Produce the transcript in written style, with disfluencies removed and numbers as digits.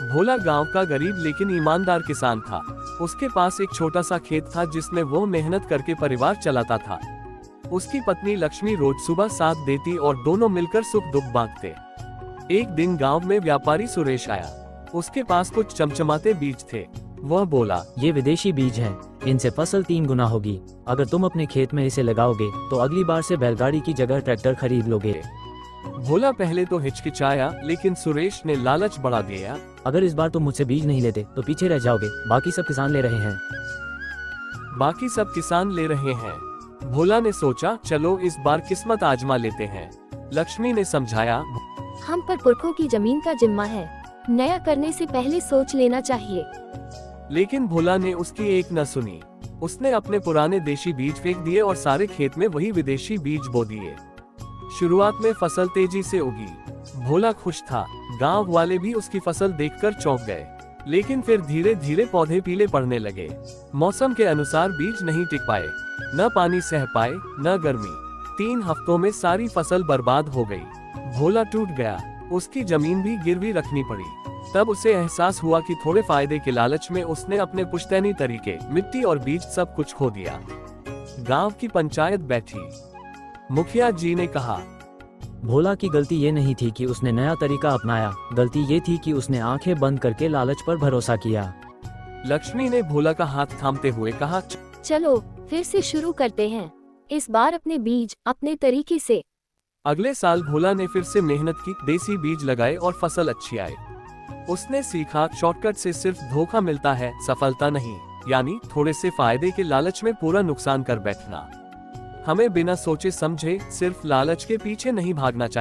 भोला गांव का गरीब लेकिन ईमानदार किसान था। उसके पास एक छोटा सा खेत था जिसमें वो मेहनत करके परिवार चलाता था। उसकी पत्नी लक्ष्मी रोज सुबह साथ देती और दोनों मिलकर सुख दुख बांटते। एक दिन गांव में व्यापारी सुरेश आया। उसके पास कुछ चमचमाते बीज थे। वह बोला, ये विदेशी बीज हैं, इनसे फसल 3 गुना होगी। अगर तुम अपने खेत में इसे लगाओगे तो अगली बार से बैलगाड़ी की जगह ट्रैक्टर खरीद लोगे। भोला पहले तो हिचकिचाया, लेकिन सुरेश ने लालच बढ़ा दिया। अगर इस बार तुम मुझसे बीज नहीं लेते तो पीछे रह जाओगे, बाकी सब किसान ले रहे हैं। बाकी सब किसान ले रहे हैं। भोला ने सोचा, चलो इस बार किस्मत आजमा लेते हैं। लक्ष्मी ने समझाया, हम पर पुरखों की जमीन का जिम्मा है, नया करने से पहले सोच लेना चाहिए। लेकिन भोला ने उसकी एक न सुनी। उसने अपने पुराने देशी बीज फेंक दिए और सारे खेत में वही विदेशी बीज बो दिए। शुरुआत में फसल तेजी से उगी। भोला खुश था। गांव वाले भी उसकी फसल देखकर चौंक गए। लेकिन फिर धीरे धीरे पौधे पीले पड़ने लगे। मौसम के अनुसार बीज नहीं टिक पाए, न पानी सह पाए न गर्मी। 3 हफ्तों में सारी फसल बर्बाद हो गई। भोला टूट गया। उसकी जमीन भी गिरवी रखनी पड़ी। तब उसे एहसास हुआ कि थोड़े फायदे के लालच में उसने अपने पुश्तैनी तरीके, मिट्टी और बीज सब कुछ खो दिया। गांव की पंचायत बैठी। मुखिया जी ने कहा, भोला की गलती ये नहीं थी कि उसने नया तरीका अपनाया, गलती ये थी कि उसने आंखें बंद करके लालच पर भरोसा किया। लक्ष्मी ने भोला का हाथ थामते हुए कहा, चलो फिर से शुरू करते हैं, इस बार अपने बीज अपने तरीके से। अगले साल भोला ने फिर से मेहनत की, देसी बीज लगाए और फसल अच्छी आई। उसने सीखा, शॉर्टकट से सिर्फ धोखा मिलता है, सफलता नहीं। यानी थोड़े से फायदे के लालच में पूरा नुकसान कर बैठना। हमें बिना सोचे समझे सिर्फ लालच के पीछे नहीं भागना चाहिए।